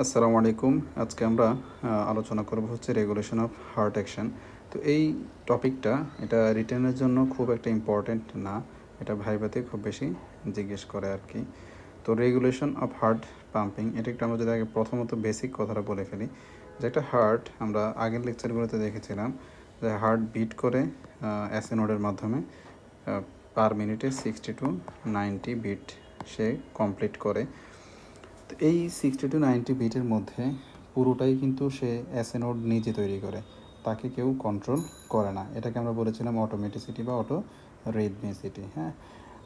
আসসালামু আলাইকুম। আজকে আমরা আলোচনা করব হচ্ছে রেগুলেশন অফ হার্ট অ্যাকশন। তো এই টপিকটা এটা রিটেনের জন্য খুব একটা ইম্পর্ট্যান্ট না, এটা ভাইভাতে খুব বেশি জিজ্ঞেস করে আর কি। তো রেগুলেশন অফ হার্ট পাম্পিং এটা একটা আমরা যদি আগে প্রথমত বেসিক কথাটা বলে ফেলি, যে একটা হার্ট আমরা আগের লেকচারগুলোতে দেখেছিলাম যে হার্ট বিট করে অ্যাসিনোডের মাধ্যমে পার মিনিটে 60 to 90 বিট সে কমপ্লিট করে। তো এই 60 to 90 বিটের মধ্যে পুরোটাই কিন্তু সে অ্যাসেনোড নিজে তৈরি করে, তাকে কেউ কন্ট্রোল করে না। এটাকে আমরা বলেছিলাম অটোমেটিসিটি বা অটো রিদমিসিটি। হ্যাঁ,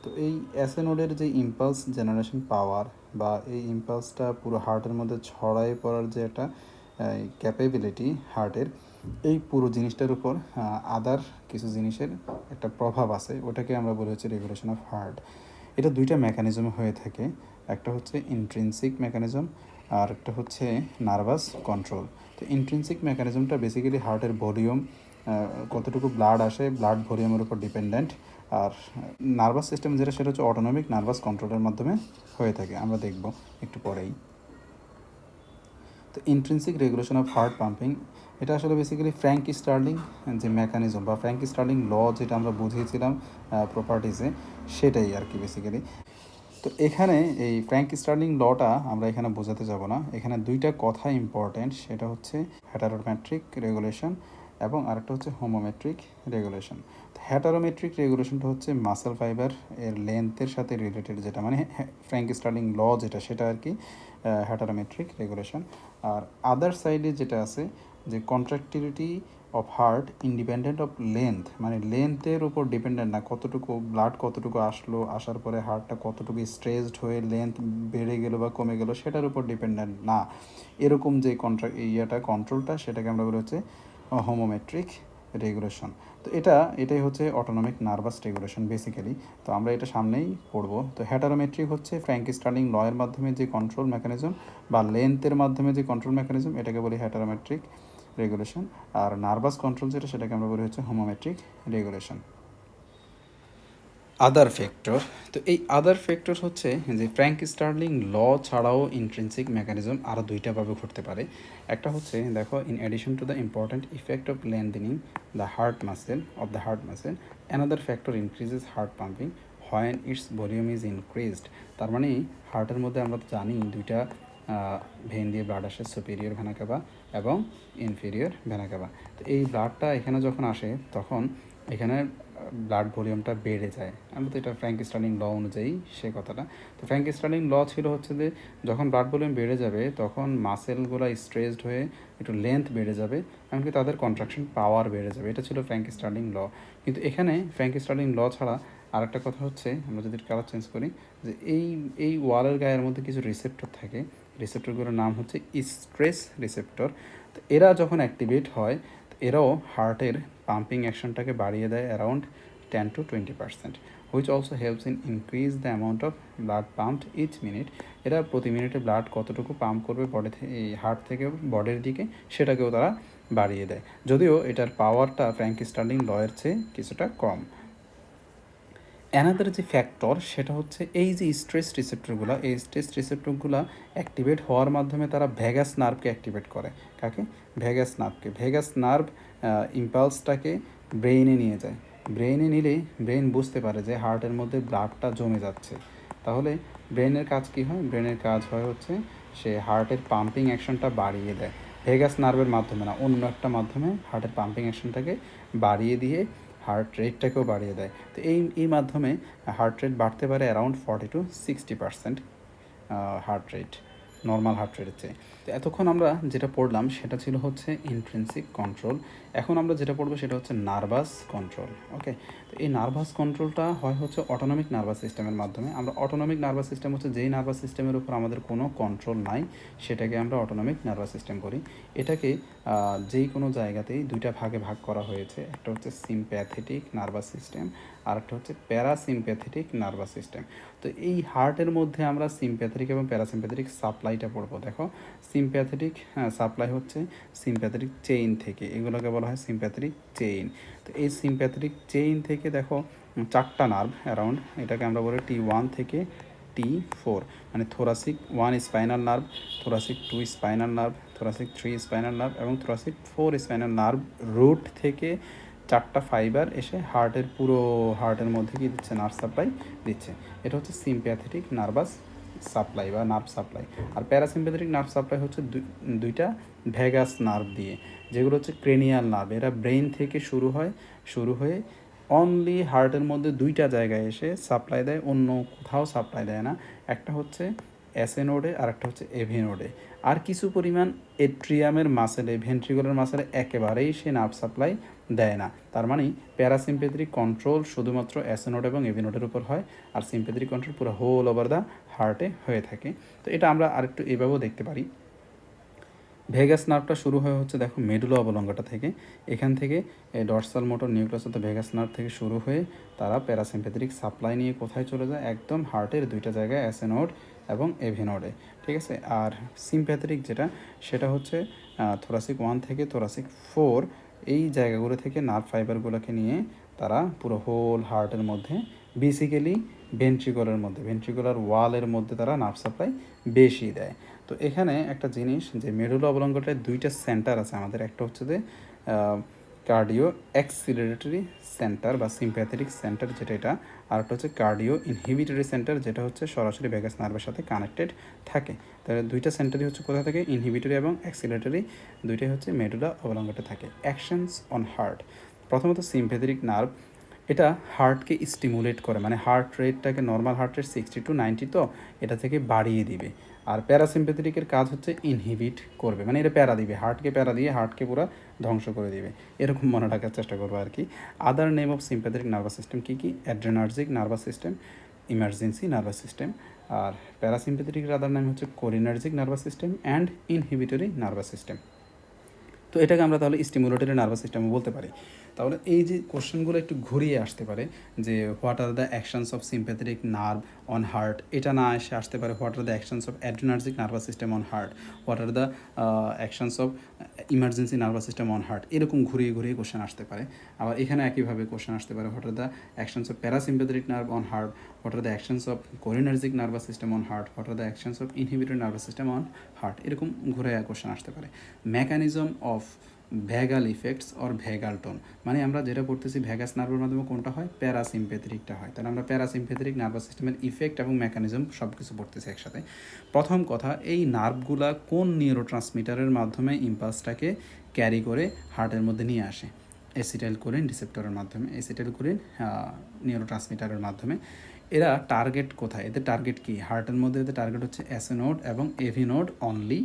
তো এই অ্যাসেনোডের যে ইম্পালস জেনারেশন পাওয়ার বা এই ইম্পালসটা পুরো হার্টের মধ্যে ছড়াই পড়ার যে একটা ক্যাপেবিলিটি হার্টের, এই পুরো জিনিসটার উপর আদার কিছু জিনিসের একটা প্রভাব আছে, ওটাকে আমরা বলি হচ্ছে রেগুলেশন অফ হার্ট। এটা দুইটা মেকানিজম হয়ে থাকে, একটা হচ্ছে ইন্ট্রিনসিক মেকানিজম আর একটা হচ্ছে নার্ভাস কন্ট্রোল। তো ইন্ট্রিনসিক মেকানিজমটা বেসিক্যালি হার্টের ভলিউম, কতটুকু ব্লাড আসে, ব্লাড ভলিউমের উপর ডিপেন্ডেন্ট। আর নার্ভাস সিস্টেম যেটা, সেটা হচ্ছে অটোনমিক নার্ভাস কন্ট্রোলের মাধ্যমে হয়ে থাকে, আমরা দেখব একটু পরেই। তো intrinsic regulation of heart pumping এটা আসলে বেসিক্যালি ফ্র্যাঙ্ক স্টার্লিং যে মেকানিজম বা ফ্র্যাঙ্ক স্টার্লিং ল যেটা আমরা বুঝিয়েছিলাম প্রপার্টিসে, সেটাই আর কি বেসিক্যালি। তো এখানে এই ফ্র্যাঙ্ক স্টার্লিং লটা আমরা এখানে বোঝাতে যাব না, এখানে দুইটা কথা ইম্পর্ট্যান্ট, সেটা হচ্ছে হেটারোমেট্রিক রেগুলেশন এবং আরেকটা হচ্ছে হোমোমেট্রিক রেগুলেশন। তো হেটারোমেট্রিক রেগুলেশনটা হচ্ছে মাসেল ফাইবার এর লেন্থের সাথে রিলেটেড, যেটা মানে ফ্র্যাঙ্ক স্টার্লিং ল যেটা, সেটা আর কি হেটারোমেট্রিক রেগুলেশন। আর আদার সাইডে যেটা আছে যে contractility of heart independent of length, মানে লেন্থের উপর ডিপেন্ডেন্ট না, কতটুকু ব্লাড কতটুকু আসলো, আসার পরে হার্টটা কতটুকু স্ট্রেসড হয়ে লেন্থ বেড়ে গেলো বা কমে গেলো সেটার উপর ডিপেন্ডেন্ট না, এরকম যে কন্ট্রোলটা, সেটাকে আমরা বলি হচ্ছে হোমোমেট্রিক রেগুলেশন। তো এটাই হচ্ছে অটোনমিক নার্ভাস রেগুলেশন বেসিক্যালি। তো আমরা এটা সামনেই পড়বো। তো হেটারোমেট্রিক হচ্ছে ফ্র্যাঙ্ক স্টার্লিং লয়ের মাধ্যমে যে কন্ট্রোল মেকানিজম বা লেন্থের মাধ্যমে যে কন্ট্রোল মেকানিজম, এটাকে বলি হেটারোমেট্রিক রেগুলেশন। আর নার্ভাস কন্ট্রোল যেটা, সেটাকে আমরা বলি হচ্ছে হোমোমেট্রিক রেগুলেশন। আদার ফ্যাক্টর, তো এই আদার ফ্যাক্টর হচ্ছে যে ফ্র্যাঙ্ক স্টার্লিং ল ছাড়াও ইন্ট্রিনসিক মেকানিজম আরও দুইটাভাবে ঘটতে পারে। একটা হচ্ছে দেখো, in addition to the important effect of lengthening the heart muscle another factor increases heart pumping when its volume is increased. তার মানে হার্টের মধ্যে আমরা তো জানি দুইটা ভেন দিয়ে ব্লাড আসে, সুপিরিয়র ভেনা কাভা এবং ইনফিরিয়র ভেনা কাভা। তো এই ব্লাডটা এখানে যখন আসে তখন এখানে ব্লাড ভলিউমটা বেড়ে যায়। আমরা তো এটা ফ্র্যাঙ্ক স্টার্লিং ল অনুযায়ী সে কথাটা। তো ফ্র্যাঙ্ক স্টার্লিং ল ছিল হচ্ছে যে যখন ব্লাড ভলিউম বেড়ে যাবে তখন মাসেলগুলো স্ট্রেসড হয়ে একটু লেন্থ বেড়ে যাবে, এমনকি তাদের কন্ট্রাকশন পাওয়ার বেড়ে যাবে। এটা ছিল ফ্র্যাঙ্ক স্টার্লিং ল। কিন্তু এখানে ফ্র্যাঙ্ক স্টার্লিং ল ছাড়া আরেকটা কথা হচ্ছে, আমরা যদি কালার চেঞ্জ করি, যে এই ওয়ালের গায়ের মধ্যে কিছু রিসেপ্টর থাকে, রিসেপ্টরগুলোর নাম হচ্ছে স্ট্রেস রিসেপ্টর। তো এরা যখন অ্যাক্টিভেট হয়, এরাও হার্টের পাম্পিং অ্যাকশনটাকে বাড়িয়ে দেয় around 10 to 20%, which also helps in increase the amount of blood pumped each minute. এরা প্রতি মিনিটে ব্লাড কতটুকু পাম্প করবে বডি থেকে, এই হার্ট থেকে বডির দিকে, সেটাকেও তারা বাড়িয়ে দেয়, যদিও এটার পাওয়ারটা ফ্র্যাঙ্ক স্টার্লিং লয়ের চেয়ে কিছুটা কম। অ্যানাদার যে ফ্যাক্টর, সেটা হচ্ছে এই যে স্ট্রেস রিসেপ্টরগুলো অ্যাক্টিভেট হওয়ার মাধ্যমে তারা ভেগাস নার্ভকে অ্যাক্টিভেট করে। কাকে? ভেগাস নার্ভ ইম্পালসটাকে ব্রেইনে নিয়ে যায়। ব্রেইনে নিলে ব্রেইন বুঝতে পারে যে হার্টের মধ্যে ব্লাডটা জমে যাচ্ছে। তাহলে ব্রেনের কাজ কী হয়? ব্রেনের কাজ হয় হচ্ছে সে হার্টের পাম্পিং অ্যাকশনটা বাড়িয়ে দেয়, ভেগাস নার্ভের মাধ্যমে না, অন্য একটা মাধ্যমে হার্টের পাম্পিং অ্যাকশনটাকে বাড়িয়ে দিয়ে হার্ট রেটটাকেও বাড়িয়ে দেয়। তো এই মাধ্যমে হার্ট রেট বাড়তে পারে around 40 to 60% heart rate, normal heart রেটের চেয়ে। তো এতক্ষণ আমরা যেটা পড়লাম সেটা ছিল হচ্ছে ইন্ট্রিনসিক কন্ট্রোল। এখন আমরা যেটা পড়বো সেটা হচ্ছে নার্ভাস কন্ট্রোল। ওকে, তো এই নার্ভাস কন্ট্রোলটা হয় হচ্ছে অটোনমিক নার্ভাস সিস্টেমের মাধ্যমে। আমরা অটোনমিক নার্ভাস সিস্টেম হচ্ছে যেই নার্ভাস সিস্টেমের উপর আমাদের কোনো কন্ট্রোল নাই, সেটাকে আমরা অটোনমিক নার্ভাস সিস্টেম করি। এটাকে যেই কোনো জায়গাতেই দুইটা ভাগে ভাগ করা হয়েছে, একটা হচ্ছে সিম্প্যাথেটিক নার্ভাস সিস্টেম আর একটা হচ্ছে প্যারাসিম্প্যাথেটিক নার্ভাস সিস্টেম। তো এই হার্টের মধ্যে আমরা সিম্প্যাথেটিক এবং প্যারাসিম্প্যাথেটিক সাপ্লাইটা পড়বো। দেখো, সিম্প্যাথেটিক সাপ্লাই হচ্ছে সিম্প্যাথেটিক চেইন থেকে, এগুলোকে বলা হয় সিম্প্যাথেটিক চেইন। তো এই সিম্প্যাথেটিক চেইন থেকে দেখো চারটা নার্ভ অ্যারাউন্ড, এটাকে আমরা বলি T1 থেকে T4, মানে thoracic 1 spinal nerve, thoracic 2 spinal nerve, thoracic 3 spinal nerve এবং থোরাসিক 4 স্পাইনাল নার্ভ রুট থেকে 4টা ফাইবার এসে হার্টের পুরো হার্টের মধ্যে কি দিচ্ছে, নার্ভ সাপ্লাই দিচ্ছে। এটা হচ্ছে সিম্প্যাথেটিক নার্ভাস সাপ্লাই বা নার্ভ সাপ্লাই। আর প্যারাসিম্প্যাথেটিক নার্ভ সাপ্লাই হচ্ছে দুইটা ভ্যাগাস নার্ভ দিয়ে, যেগুলো হচ্ছে ক্রেনিয়াল নার্ভ। এরা ব্রেইন থেকে শুরু হয়ে অনলি হার্টের মধ্যে দুইটা জায়গায় এসে সাপ্লাই দেয়, অন্য কোথাও সাপ্লাই দেয় না। একটা হচ্ছে এসএ নোডে আর একটা হচ্ছে এভি নোডে। আর কিছু পরিমাণ এট্রিয়ামের মাসেলে, ভেন্ট্রিকুলার মাসেলে একেবারেই সে নার্ভ সাপ্লাই দেয় না। তার মানে প্যারাসিম্প্যাথেটিক কন্ট্রোল শুধুমাত্র এসএ নোড এবং এভি নোডের উপর হয়, আর সিম্প্যাথেটিক কন্ট্রোল পুরো হোল ওভার দ্য হার্টে হয়ে থাকে। তো এটা আমরা আরেকটু এভাবেও দেখতে পারি। ভেগাস নার্ভটা শুরু হয়ে হচ্ছে দেখো মেডুলা অবলঙ্গটা থেকে। এখান থেকে ডর্সাল মোটর নিউক্লিয়াস অর্থাৎ ভেগাস নার্ভ থেকে শুরু হয়ে তারা প্যারাসিম্প্যাথেটিক সাপ্লাই নিয়ে কোথায় চলে যায়, একদম হার্টের দুইটা জায়গায়, এসএ নোড এবং এভি নোডে, ঠিক আছে। আর সিম্প্যাথেটিক যেটা, সেটা হচ্ছে থোরাসিক 1 থেকে থোরাসিক 4 এই জায়গাগুলো থেকে নার্ভ ফাইবারগুলোকে নিয়ে তারা পুরো হোল হার্টের মধ্যে, বেসিক্যালি ভেন্ট্রিকুলার ওয়ালের মধ্যে তারা নার্ভ সাপ্লাই বেশি দেয়। তো এখানে একটা জিনিস, যে মেডুলা অবলঙ্গটায় দুইটা সেন্টার আছে আমাদের, একটা হচ্ছে যে কার্ডিও অ্যাক্সিলারেটরি সেন্টার বা সিম্প্যাথেটিক সেন্টার যেটা এটা, আর একটা হচ্ছে কার্ডিও ইনহিবিটরি সেন্টার যেটা হচ্ছে সরাসরি ভ্যাগাস নার্ভের সাথে কানেক্টেড থাকে। তাহলে দুইটা সেন্টারই হচ্ছে কোথা থেকে, ইনহিবিটরি এবং অ্যাক্সিলারেটরি, দুইটাই হচ্ছে মেডুলা অবলঙ্গটা থাকে। অ্যাকশনস অন হার্ট, প্রথমত সিম্প্যাথেটিক নার্ভ এটা হার্টকে স্টিমুলেট করে, মানে হার্ট রেটটাকে নর্মাল হার্ট রেট 60 to 90, তো এটা থেকে বাড়িয়ে দিবে। আর প্যারাসিম্প্যাথেটিকের কাজ হচ্ছে ইনহিবিট করবে, মানে এটা প্যারা দিবে, হার্টকে প্যারা দিয়ে হার্টকে পুরো ধ্বংস করে দিবে, এরকম মনে রাখার চেষ্টা করবো আর কি। Other name of sympathetic nervous system কী কী, adrenergic nervous system, emergency nervous system. আর প্যারাসিম্প্যাথেটিকের আদার নাম হচ্ছে cholinergic nervous system and inhibitory nervous system. তো এটাকে আমরা তাহলে স্টিমুলেটরি নার্ভাস সিস্টেম বলতে পারি। তাহলে এই যে কোশ্চেনগুলো একটু ঘুরিয়ে আসতে পারে, যে what are the actions of sympathetic nerve on heart, এটা না এসে আসতে পারে what are the actions of adrenergic nervous system on heart, what are the actions of emergency nervous system on heart, এরকম ঘুরিয়ে ঘুরিয়ে কোশ্চেন আসতে পারে। আবার এখানে একইভাবে কোশ্চেন আসতে পারে what are the actions of parasympathetic nerve on heart, what are the actions of cholinergic nervous system on heart, what are the actions of inhibitory nervous system on heart, এরকম ঘুরে question আসতে পারে। Mechanism of vagal effects or vagal tone, মানে আমরা যেটা পড়তেছি vagus নার্ভের মাধ্যমে কোনটা হয়, প্যারাসিম্প্যাথেটিকটা হয়। তাহলে আমরা প্যারাসিম্প্যাথেটিক নার্ভাস সিস্টেমের ইফেক্ট এবং মেকানিজম সব কিছু পড়তেছি একসাথে। প্রথম কথা, এই নার্ভগুলা কোন নিউরোট্রান্সমিটারের মাধ্যমে ইম্পালসটাকে ক্যারি করে হার্টের মধ্যে নিয়ে আসে, অ্যাসিটাইলকোলিন রিসেপ্টরের মাধ্যমে, অ্যাসিটাইলকোলিন নিউরোট্রান্সমিটারের মাধ্যমে। এরা টার্গেট কোথায়, এদের টার্গেট কি, হার্টের মধ্যে এদের টার্গেট হচ্ছে এসএ নোড এবং এভি নোড অনলি,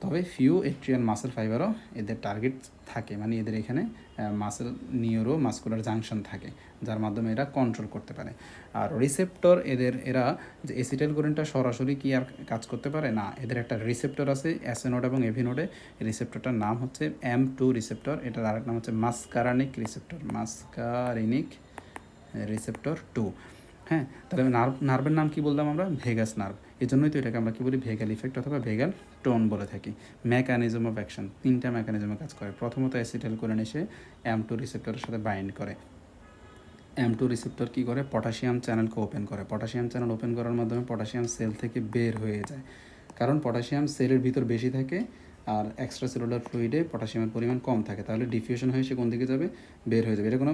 তবে ফিউ এট্রিয়াল মাসেল ফাইবারও এদের টার্গেট থাকে, মানে এদের এখানে মাসেল নিউরো মাস্কুলার জাংশন থাকে, যার মাধ্যমে এরা কন্ট্রোল করতে পারে। আর রিসেপ্টর এরা যে অ্যাসিটাইলকোলিনটা সরাসরি কি আর কাজ করতে পারে না, এদের একটা রিসেপ্টর আছে এসএ নোড এবং এভি নোডে, রিসেপ্টরটার নাম হচ্ছে M2 রিসেপ্টর, এটার আরেক নাম হচ্ছে মাস্কারানিক রিসেপ্টর 2। হ্যাঁ, তাহলে নার্ভের নাম কি বললাম আমরা, ভেগাস নার্ভ, এই জন্যই তো এটাকে আমরা কী বলি, ভেগাল ইফেক্ট অথবা ভেগাল টোন বলে থাকি। মেকানিজম অফ অ্যাকশন, তিনটা মেকানিজমে কাজ করে। প্রথমত অ্যাসিটাইলকোলিন এসে M2 রিসেপ্টরের সাথে বাইন্ড করে, M2 রিসেপ্টর কী করে, পটাশিয়াম চ্যানেলকে ওপেন করে, পটাশিয়াম চ্যানেল ওপেন করার মাধ্যমে পটাশিয়াম সেল থেকে বের হয়ে যায়, কারণ পটাশিয়াম সেলের ভিতর বেশি থাকে আর এক্সট্রা সেলুলার ফ্লুইডে পটাশিয়ামের পরিমাণ কম থাকে, তাহলে ডিফিউশন হয়ে সে কোন দিকে যাবে, বের হয়ে যাবে। এটা কোনো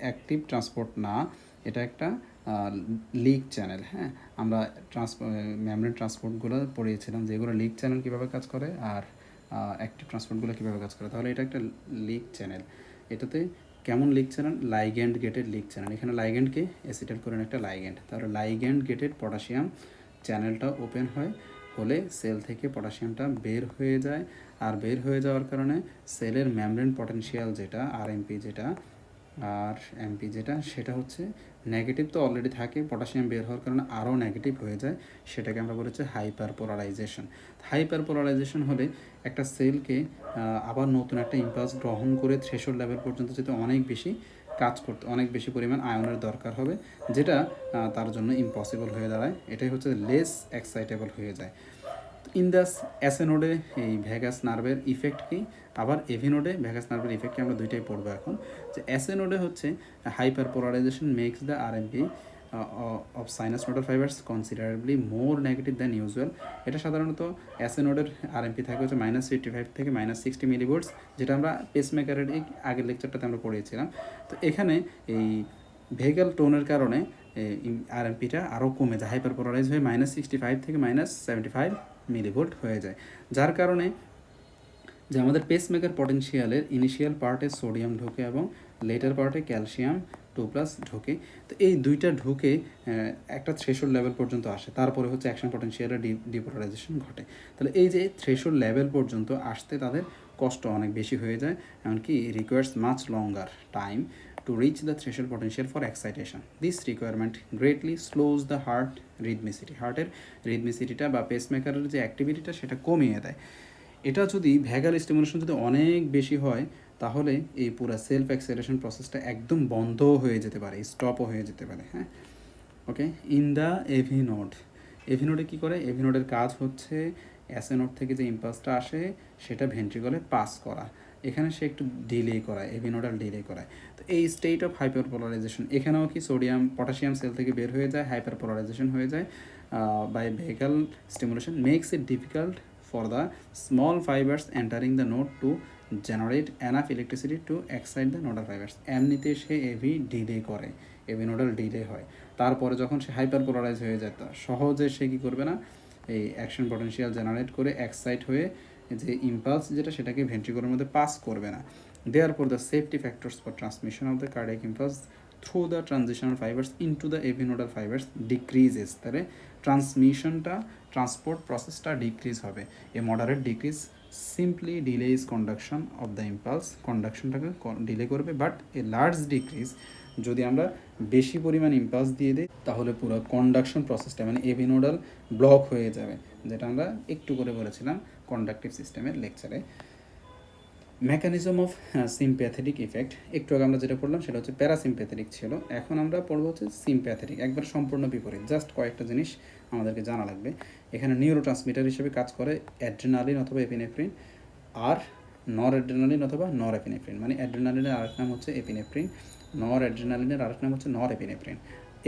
অ্যাক্টিভ ট্রান্সপোর্ট না, এটা একটা লিক চ্যানেল। হ্যাঁ, আমরা মেমব্রেন ট্রান্সপোর্টগুলো পড়িয়েছিলাম যেগুলো লিক চ্যানেল কীভাবে কাজ করে আর অ্যাক্টিভ ট্রান্সপোর্টগুলো কীভাবে কাজ করে। তাহলে এটা একটা লিক চ্যানেল। এটাতে কেমন leak channel, ligand gated leak channel. এখানে লাইগ্যান্ডকে অ্যাসিটাইলকোলিন একটা লাইগ্যান্ড, তাহলে লাইগ্যান্ড গেটেড পটাশিয়াম চ্যানেলটা ওপেন হলে সেল থেকে পটাশিয়ামটা বের হয়ে যায়, আর বের হয়ে যাওয়ার কারণে সেলের মেমব্রেন পটেনশিয়াল যেটা এমপি যেটা সেটা হচ্ছে নেগেটিভ, তো অলরেডি থাকে, পটাশিয়াম বের হওয়ার কারণে আরও নেগেটিভ হয়ে যায়, সেটাকে আমরা বলেছি হাইপার পোলারাইজেশন। হাইপার পোলারাইজেশন হলে একটা সেলকে আবার নতুন একটা ইম্পালস গ্রহণ করে থ্রেশহোল্ড লেভেল পর্যন্ত যেতে অনেক বেশি পরিমাণ আয়নের দরকার হবে, যেটা তার জন্য ইম্পসিবল হয়ে দাঁড়ায়, এটাই হচ্ছে লেস এক্সাইটেবল হয়ে যায়। ইন দ্য এসএ নোডে এই ভ্যাগাস নার্ভের ইফেক্ট কি, আবার এভি নোডে ভ্যাগাস নার্ভের ইফেক্ট কি, আমরা দুইটাই পড়বো এখন। যে এসএ নোডে হচ্ছে hyperpolarization makes the RMP of sinus nodal fibers considerably more negative than usual. এটা সাধারণত অ্যাসে নোডের আরএমপি থাকে হচ্ছে -55 থেকে -60 মিলিভোল্টস, যেটা আমরা পেসমেকারের এই আগের লেকচারটাতে আমরা পড়িয়েছিলাম। তো এখানে এই ভেগাল টোনের কারণে আরএমপিটা আরও কমে যায়, হাইপার পোলারাইজ হয়ে -65 থেকে -75 মিলিভোল্ট হয়ে যায়, যার কারণে যে আমাদের পেসমেকার পটেনশিয়ালের ইনিশিয়াল পার্টে সোডিয়াম ঢোকে এবং লেটার পার্টে ক্যালসিয়াম 2+ ঢোকে। তো এই দুইটা ঢুকে একটা থ্রেশোল্ড লেভেল পর্যন্ত আসে, তারপরে হচ্ছে অ্যাকশন পটেনশিয়ালের ডিপোলারাইজেশন ঘটে। তাহলে এই যে থ্রেশোল্ড লেভেল পর্যন্ত আসতে তাদের কষ্ট অনেক বেশি হয়ে যায়, এমনকি requires much longer time to reach the threshold potential for excitation. This requirement greatly slows the heart rhythmicity. হার্টের রিদমিসিটিটা বা পেসমেকারের যে অ্যাক্টিভিটিটা সেটা কমিয়ে দেয়। এটা যদি ভ্যাগাল স্টিমুলেশন যদি অনেক বেশি হয় তাহলে এই পুরো সেলফ অ্যাক্সেলারেশন প্রসেসটা একদম বন্ধ হয়ে যেতে পারে, স্টপও হয়ে যেতে পারে। হ্যাঁ, okay. In the AV node, AV নোডে কী করে? এভি নোডের কাজ হচ্ছে অ্যাসে নোড থেকে যে ইম্পালসটা আসে সেটা ভেন্ট্রিকলে পাস করা, এখানে সে একটু ডিলে করায়, এভি নোডাল ডিলে করায়। তো এই স্টেট অফ হাইপার পোলারাইজেশন, এখানেও কি সোডিয়াম পটাশিয়াম সেল থেকে বের হয়ে যায়, হাইপার পোলারাইজেশন হয়ে যায় by vagal stimulation, makes it difficult for the small fibers entering the node to generate enough electricity to excite the nodal fibers. এমনিতে সে AV delay করে, এভি নোডাল ডিলে হয়, তারপরে যখন সে হাইপার পোলারাইজ হয়ে যায় তা সহজে সে কী করবে না, এই অ্যাকশন পটেনশিয়াল জেনারেট করে এক্সাইট হয়ে যে ইম্পালস যেটা সেটাকে ভেন্ট্রিকুলার মধ্যে পাস করবে না। Therefore the safety factors for transmission of the cardiac impulse through the transitional fibers into the avinodal fibers decreases. তাহলে ট্রান্সমিশনটা, ট্রান্সপোর্ট প্রসেসটা ডিক্রিজ হবে। A moderate decrease simply delays conduction of the impulse, কন্ডাকশনটাকে delay করবে। But a large decrease, যদি আমরা বেশি পরিমাণ impulse দিয়ে দিই তাহলে পুরো কন্ডাকশন প্রসেসটা মানে এভিনোডাল ব্লক হয়ে যাবে, যেটা আমরা একটু করে বলেছিলাম কন্ডাকটিভ সিস্টেমের লেকচারে। মেকানিজম অফ সিম্প্যাথেটিক ইফেক্ট, একটু আগে আমরা যেটা পড়লাম সেটা হচ্ছে প্যারাসিম্প্যাথেটিক ছিল, এখন আমরা পড়বো হচ্ছে সিম্প্যাথেটিক, একবার সম্পূর্ণ বিপরীত। জাস্ট কয়েকটা জিনিস আমাদেরকে জানা লাগবে। এখানে নিউরো ট্রান্সমিটার হিসেবে কাজ করে অ্যাড্রেনালিন অথবা এপিনেফ্রিন, আর নর অ্যাড্রেনালিন অথবা নর এপিনেফ্রিন। মানে অ্যাড্রেনালিনের আরেক নাম হচ্ছে এপিনেফ্রিন, নর অ্যাড্রেনালিনের আরেক নাম হচ্ছে নর এপিনেফ্রিন।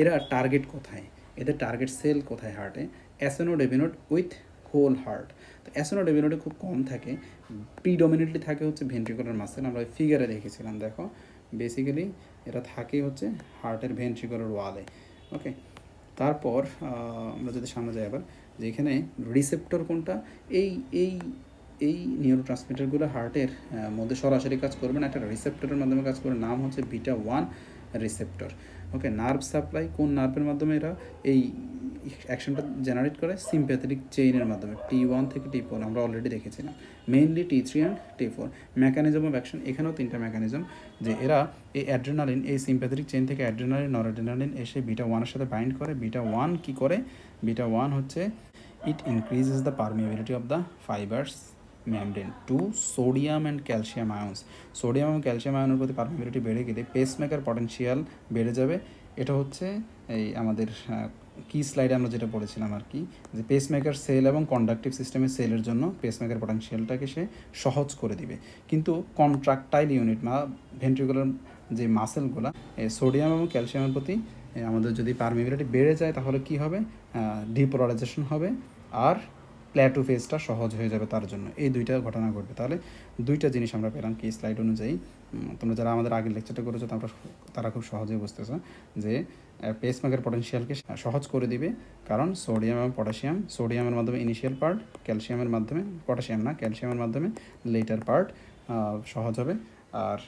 এরা টার্গেট কোথায়, এদের টার্গেট সেল কোথায় হার্টে? অ্যাসেনোড এভিনোড উইথ হোল হার্ট। তো অ্যাসেনোড এভিনোডে খুব কম থাকে, প্রিডমিনেন্টলি থাকে হচ্ছে ভেন্ট্রিকুলার মাসেল। আমরা ফিগারে দেখেছিলাম, দেখো বেসিক্যালি এরা থাকে হচ্ছে হার্টের ভেন্ট্রিকুলার ওয়ালে। ওকে, তারপর আমরা যদি সামনে যাই আবার, যে এখানে রিসেপ্টর কোনটা, এই এই এই নিউরো ট্রান্সমিটারগুলো হার্টের মধ্যে সরাসরি কাজ করবে না, একটা রিসেপ্টরের মাধ্যমে কাজ করে, নাম হচ্ছে β1 রিসেপ্টর। ওকে, নার্ভ সাপ্লাই কোন নার্ভের মাধ্যমে এরা এই অ্যাকশনটা জেনারেট করে? সিম্প্যাথেটিক চেইনের মাধ্যমে, T1 থেকে T4 আমরা অলরেডি দেখেছিলাম, mainly T3 and T4। Mechanism of action, এখানেও তিনটা মেকানিজম, যে এরা এই অ্যাড্রেনালিন, এই সিম্প্যাথেটিক চেইন থেকে অ্যাড্রেনালিন নরঅ্যাড্রেনালিন এসে β1 সাথে বাইন্ড করে। β1 কী করে? β1 হচ্ছে it increases the permeability of the fibers membrane to sodium and calcium ions. Sodium এবং ক্যালসিয়াম আয়নের প্রতি পারমিয়াবিলিটি বেড়ে গেলে পেসমেকার পটেনশিয়াল বেড়ে যাবে। এটা হচ্ছে এই আমাদের কি স্লাইডে আমরা যেটা পড়েছিলাম আর কি, যে পেসমেকার সেল এবং কন্ডাকটিভ সিস্টেমের সেলের জন্য পেসমেকার পটেনশিয়ালটাকে সে সহজ করে দিবে। কিন্তু কন্ট্রাকটাইল ইউনিট বা ভেন্ট্রিকুলার যে মাসেলগুলো সোডিয়াম এবং ক্যালসিয়ামের প্রতি আমাদের যদি পারমিয়াবিলিটি বেড়ে যায় তাহলে কি হবে? ডিপোলারাইজেশন হবে আর প্ল্যাটো ফেজটা সহজ হয়ে যাবে তার জন্য। এই দুইটা ঘটনা ঘটবে। তাহলে দুইটা জিনিস আমরা পেলাম কি স্লাইড অনুযায়ী। তোমরা যারা আমাদের আগের লেকচারটা করেছো তারা খুব সহজেই বুঝতেছো যে পেসমেকার পটেনশিয়ালকে সহজ করে দিবে, কারণ সোডিয়াম এবং পটাশিয়াম, সোডিয়ামের মাধ্যমে ইনিশিয়াল পার্ট, ক্যালসিয়ামের মাধ্যমে, পটাশিয়াম না ক্যালসিয়ামের মাধ্যমে লেটার পার্ট সহজ হবে। আর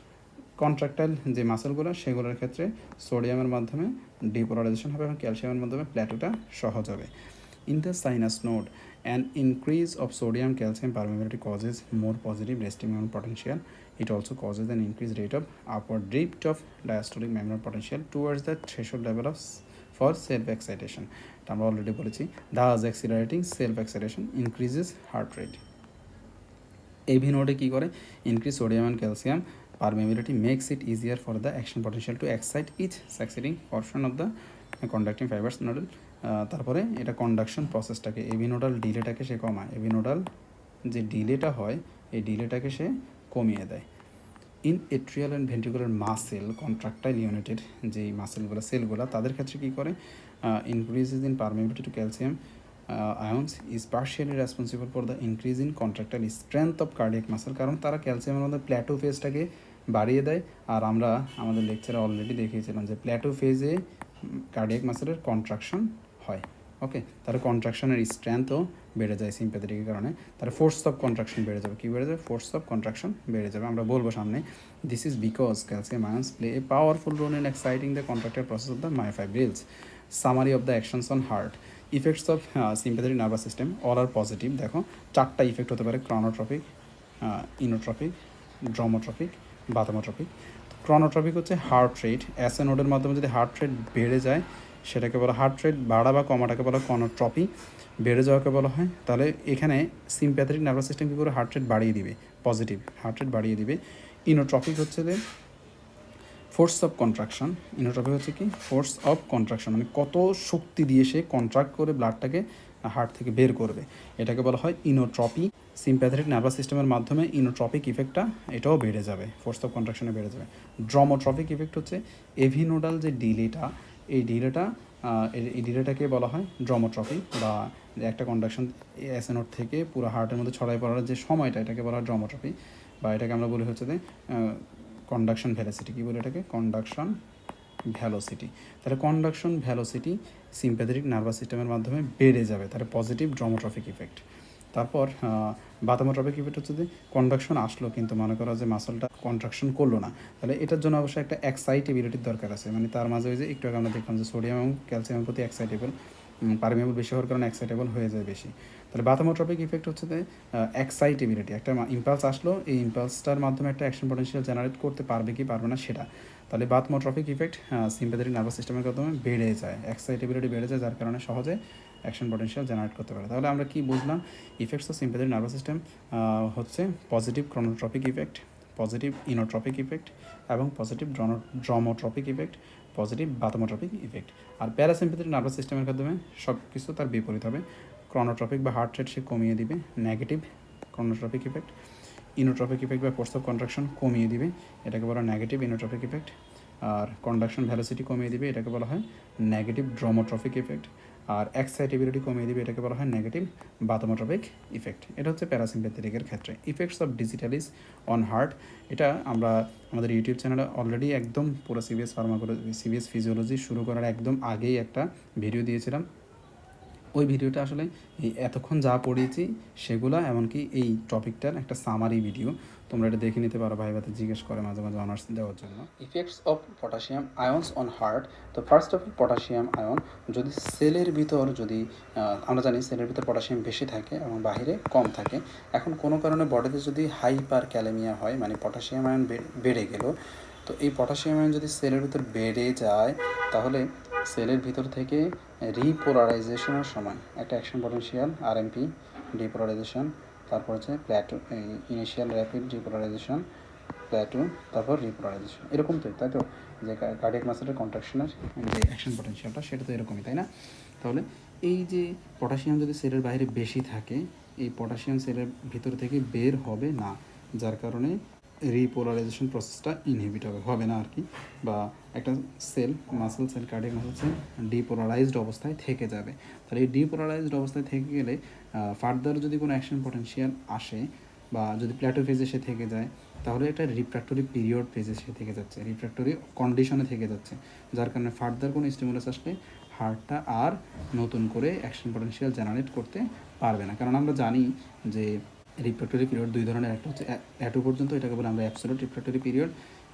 কন্ট্রাক্টাইল যে মাসেলগুলো সেগুলোর ক্ষেত্রে সোডিয়ামের মাধ্যমে ডিপোলারাইজেশন হবে এবং ক্যালসিয়ামের মাধ্যমে প্ল্যাটোটা সহজ হবে। In the sinus node, an increase of sodium calcium permeability causes more positive resting membrane potential. It also causes an increased rate of upward drift of diastolic membrane potential towards the threshold level of for self excitation. এটা আমরা already বলেছি, thus accelerating self excitation increases heart rate. AV node কি করে? Increase sodium and calcium permeability makes it easier for the action potential to excite each succeeding portion of the conducting fibers nodal. তারপরে এটা conduction প্রসেসটাকে, এভিনোডাল ডিলেটাকে সে কমায়, এভিনোডাল যে ডিলেটা হয় এই ডিলেটাকে সে কমিয়ে দেয়। In atrial and ventricular muscle contractile ইউনিটের যেই মাসেলগুলো সেলগুলো তাদের ক্ষেত্রে কী করে increases in permeability to calcium ions is partially responsible for the increase in contractile strength of cardiac muscle, কারণ তারা ক্যালসিয়ামের মধ্যে প্ল্যাটো ফেজটাকে বাড়িয়ে দেয়। আর আমরা আমাদের লেকচারে অলরেডি দেখিয়েছিলাম যে প্ল্যাটো ফেজে কার্ডিয়াক মাসেলের কন্ট্রাকশন হয়। ওকে, তার কন্ট্রাকশনের স্ট্রেংথও বেড়ে যায় সিম্প্যাথেটিকের কারণে, তার ফোর্স অফ কন্ট্রাকশন বেড়ে যাবে। কী বেড়ে যাবে? ফোর্স অফ কন্ট্রাকশন বেড়ে যাবে। আমরা বলবো সামনে, this is because calcium ions play a powerful role in exciting the contractile process of the myofibrils. Summary of the actions on heart effects of sympathetic nervous system all are positive. দেখো 4টা effect হতে পারে: ক্রনোট্রপিক, inotropic, ড্রমোট্রপিক, বাথোমোট্রপিক। ক্রনোট্রপিক হচ্ছে heart rate, as নোডের মাধ্যমে যদি heart rate বেড়ে যায় সেটাকে বলা, হার্ট রেট বাড়া বা কমাটাকে বলা ক্রনোট্রপি, বেড়ে যাওয়াকে বলা হয়। তাহলে এখানে সিম্প্যাথেটিক নার্ভাস সিস্টেম কী করে হার্ট রেট বাড়িয়ে দিবে? পজিটিভ হার্ট রেট বাড়িয়ে দিবে। ইনোট্রপিক হচ্ছে যে ফোর্স অফ কন্ট্রাকশন। ইনোট্রপিক হচ্ছে কি? ফোর্স অফ কন্ট্রাকশন, মানে কত শক্তি দিয়ে সে কন্ট্রাক্ট করে ব্লাডটাকে হার্ট থেকে বের করবে, এটাকে বলা হয় ইনোট্রপি। সিম্প্যাথেটিক নার্ভাস সিস্টেমের মাধ্যমে ইনোট্রপিক ইফেক্টটা এটাও বেড়ে যাবে, ফোর্স অফ কন্ট্রাকশনে বেড়ে যাবে। ড্রমোট্রপিক ইফেক্ট হচ্ছে এভিনোডাল যে ডিলেটা, এই ডিলেটাকে বলা হয় ড্রমোট্রপি, বা একটা কন্ডাকশন অ্যাসেনোড থেকে পুরো হার্টের মধ্যে ছড়াই পড়ার যে সময়টা, এটাকে বলা হয় ড্রমোট্রপি, বা এটাকে আমরা বলি হচ্ছে যে কন্ডাকশন ভ্যালোসিটি। কী বলে এটাকে? Conduction velocity. তাহলে কন্ডাকশন ভ্যালোসিটি সিম্প্যাথেটিক নার্ভাস সিস্টেমের মাধ্যমে বেড়ে যাবে, তাহলে পজিটিভ ড্রমোট্রপিক ইফেক্ট। তারপর বাথোমোট্রপিক ইফেক্ট হচ্ছে যে কন্ডাকশন আসলো কিন্তু মনে করো যে মাসলটা কন্ট্রাকশন করলো না, তাহলে এটার জন্য অবশ্যই একটা এক্সাইটেবিলিটির দরকার আছে, মানে তার মাঝে ওই যে একটু আগে আমরা দেখলাম যে সোডিয়াম এবং ক্যালসিয়ামের প্রতি এক্সাইটেবল, পারমিয়েবল বেশি হওয়ার কারণে এক্সাইটেবল হয়ে যায় বেশি। তাহলে বাথোমোট্রপিক ইফেক্ট হচ্ছে যে এক্সাইটেবিলিটি, একটা ইম্পালস আসলো, এই ইম্পালসটার মাধ্যমে একটা অ্যাকশন পটেনশিয়াল জেনারেট করতে পারবে কি পারবে না সেটা। তাহলে বাথোমোট্রপিক ইফেক্ট সিম্প্যাথেটিক নার্ভাস সিস্টেমের মাধ্যমে বেড়ে যায়, এক্সাইটেবিলিটি বেড়ে যায়, যার কারণে সহজে অ্যাকশন পটেনশিয়াল জেনারেট করতে পারে। তাহলে আমরা কি বুঝলাম? Effects of sympathetic nervous system হচ্ছে positive chronotropic effect, positive inotropic effect এবং positive dromotropic effect, positive bathmotropic effect. আর প্যারাসিম্প্যাথেটিক নার্ভাস সিস্টেমের মাধ্যমে সব কিছু তার বিপরীত হবে। ক্রনোট্রপিক বা হার্ট রেট সে কমিয়ে দিবে, নেগেটিভ ক্রনোট্রপিক ইফেক্ট। ইনোট্রপিক ইফেক্ট বা ফোর্স অফ কন্ট্রাকশন কমিয়ে দিবে, এটাকে বলা হয় নেগেটিভ ইনোট্রপিক ইফেক্ট। আর কন্ডাকশন ভ্যালোসিটি কমিয়ে দিবে, এটাকে বলা হয় নেগেটিভ ড্রমোট্রপিক ইফেক্ট। আর এক্সাইটেবিলিটি কমিয়ে দিবে, এটাকে বলা হয় নেগেটিভ বাথোমোট্রপিক ইফেক্ট। এটা হচ্ছে প্যারাসিম্প্যাথেটিকের ক্ষেত্রে। Effects of digitalis on heart, এটা আমরা আমাদের ইউটিউব চ্যানেলে অলরেডি একদম পুরো সিভিএস ফিজিওলজি শুরু করার একদম আগেই একটা ভিডিও দিয়েছিলাম। ওই ভিডিওটা আসলে এই এতক্ষণ যা পড়িয়েছি সেগুলো, এমনকি এই টপিকটার একটা সামারি ভিডিও, তোমরা এটা দেখে নিতে পারো, ভাইভাতে জিজ্ঞেস করে মাঝে মাঝে অনার্স দেওয়ার জন্য। Effects of potassium ions on heart. তো first of all potassium ion যদি সেলের ভিতর, যদি আমরা জানি সেলের ভিতর পটাশিয়াম বেশি থাকে এবং বাহিরে কম থাকে, এখন কোনো কারণে বডিতে যদি হাইপার ক্যালেমিয়া হয়, মানে পটাশিয়াম আয়ন বেড়ে গেল, তো এই পটাশিয়াম আয়ন যদি সেলের ভিতর বেড়ে যায়, তাহলে সেলের ভিতর থেকে রিপোলারাইজেশনের সময় একটা অ্যাকশন পটেনশিয়াল আরএমপি, ডিপোলারাইজেশন, তারপর হচ্ছে Plato, initial rapid depolarisation, Plato, তারপর রিপোলারাইজেশন, এরকম তো, তাই তো? যে কার্ডিয়াক মাসেলের কন্ট্রাকশনের যে অ্যাকশন পটেনশিয়ালটা সেটা তো এরকমই, তাই না? তাহলে এই যে পটাশিয়াম যদি সেলের বাইরে বেশি থাকে, এই পটাশিয়াম সেলের ভিতর থেকে বের হবে না, যার কারণে রিপোলারাইজেশন প্রসেসটা ইনহিবিট হবে না আর কি, বা একটা cell, muscle cell, cardiac muscle cell depolarized অবস্থায় থেকে যাবে। তাহলে এই ডিপোলারাইজড অবস্থায় থেকে গেলে ফার্দার যদি কোনো অ্যাকশন পটেনশিয়াল আসে বা যদি প্ল্যাটো ফেজে সে থেকে যায়, তাহলে এটা রিফ্র্যাক্টরি পিরিয়ড ফেজে সে থেকে যাচ্ছে, রিফ্র্যাক্টরি কন্ডিশনে থেকে যাচ্ছে, যার কারণে ফার্দার কোনো স্টিমুলাস আসলে হার্টটা আর নতুন করে অ্যাকশন পটেনশিয়াল জেনারেট করতে পারবে না। কারণ আমরা জানি যে রিফ্র্যাক্টরি পিরিয়ড দুই ধরনের, একটা হচ্ছে এটু পর্যন্ত, এটাকে বলে আমরা অ্যাবসোলিউট রিফ্র্যাক্টরি পিরিয়ড।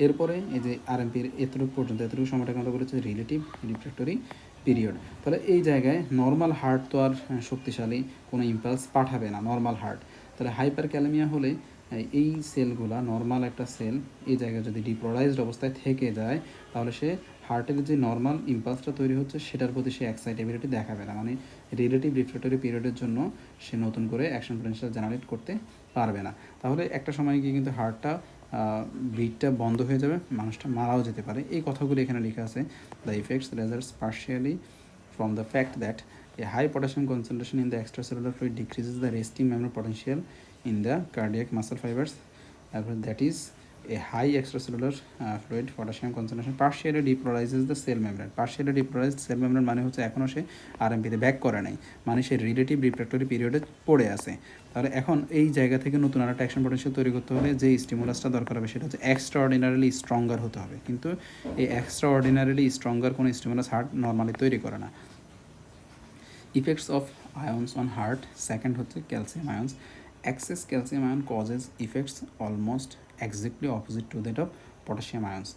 এরপরে এই যে আরএমপির এতটুকু পর্যন্ত, এতটুকু সময়টাকে আমরা বলেছি রিলেটিভ রিফ্র্যাক্টরি পিরিয়ড। তাহলে এই জায়গায় নর্মাল হার্ট তো আর শক্তিশালী কোনো ইম্পালস পাঠাবে না, নর্মাল হার্ট। তাহলে হাইপার ক্যালেমিয়া হলে এই সেলগুলা, নর্মাল একটা সেল এই জায়গায় যদি ডিপোলারাইজড অবস্থায় থেকে যায়, তাহলে সে হার্টের যে নর্মাল ইম্পালসটা তৈরি হচ্ছে সেটার প্রতি সে এক্সাইটেবিলিটি দেখাবে না, মানে রিলেটিভ রিফ্র্যাক্টরি পিরিয়ডের জন্য সে নতুন করে অ্যাকশন পটেনশিয়াল জেনারেট করতে পারবে না। তাহলে একটা সময় গিয়ে কিন্তু হার্টটা বিটটা বন্ধ হয়ে যাবে, মানুষটা মারাও যেতে পারে। এই কথাগুলো এখানে লেখা আছে। The effects results partially from the fact that a high potassium concentration in the extracellular fluid decreases the resting memory potential in the cardiac muscle fibers, that is A high extracellular fluid potassium concentration partially depolarizes the cell membrane. Partially depolarized cell membrane মানে হচ্ছে এখনও সে আরএমপিতে back করে নাই, মানে সে relative refractory পিরিয়ডে পড়ে আছে। তাহলে এখন এই জায়গা থেকে নতুন আর একটা অ্যাকশন পটেনশিয়াল তৈরি করতে হলে যে স্টিমুলাসটা দরকার হবে সেটা হচ্ছে এক্সট্রা অর্ডিনারিলি স্ট্রঙ্গার হতে হবে, কিন্তু এই এক্সট্রা অর্ডিনারিলি স্ট্রঙ্গার কোনো স্টিমুলাস হার্ট নর্মালি তৈরি করে না। Effects of ions on heart, second হচ্ছে calcium ions. Excess calcium ion causes effects almost exactly opposite to that of potassium ions,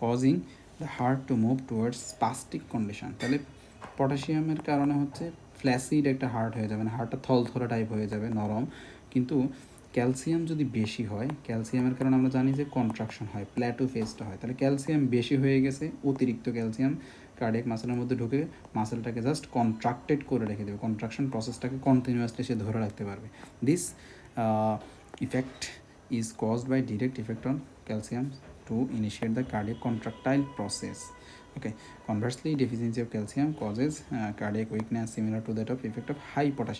causing the heart to move towards spastic condition. তাহলে পটাশিয়ামের কারণে হচ্ছে flaccid একটা heart হয়ে যাবে, মানে হার্টটা থলথলে type হয়ে যাবে, নরম। কিন্তু ক্যালসিয়াম যদি বেশি হয়, ক্যালসিয়ামের কারণে আমরা জানি যে কন্ট্রাকশন হয়, প্ল্যাটো ফেজটা হয়। তাহলে ক্যালসিয়াম বেশি হয়ে গেছে, অতিরিক্ত ক্যালসিয়াম কার্ডিয়াক মাসেলের মধ্যে ঢুকে মাসেলটাকে জাস্ট কন্ট্রাক্টেড করে রেখে দেবে, কন্ট্রাকশন প্রসেসটাকে কন্টিনিউয়াসলি সে ধরে রাখতে পারবে। This effect is caused by direct effect on calcium to initiate the cardiac contractile process. Okay, conversely deficiency of calcium causes cardiac weakness similar to that of effect of high potassium.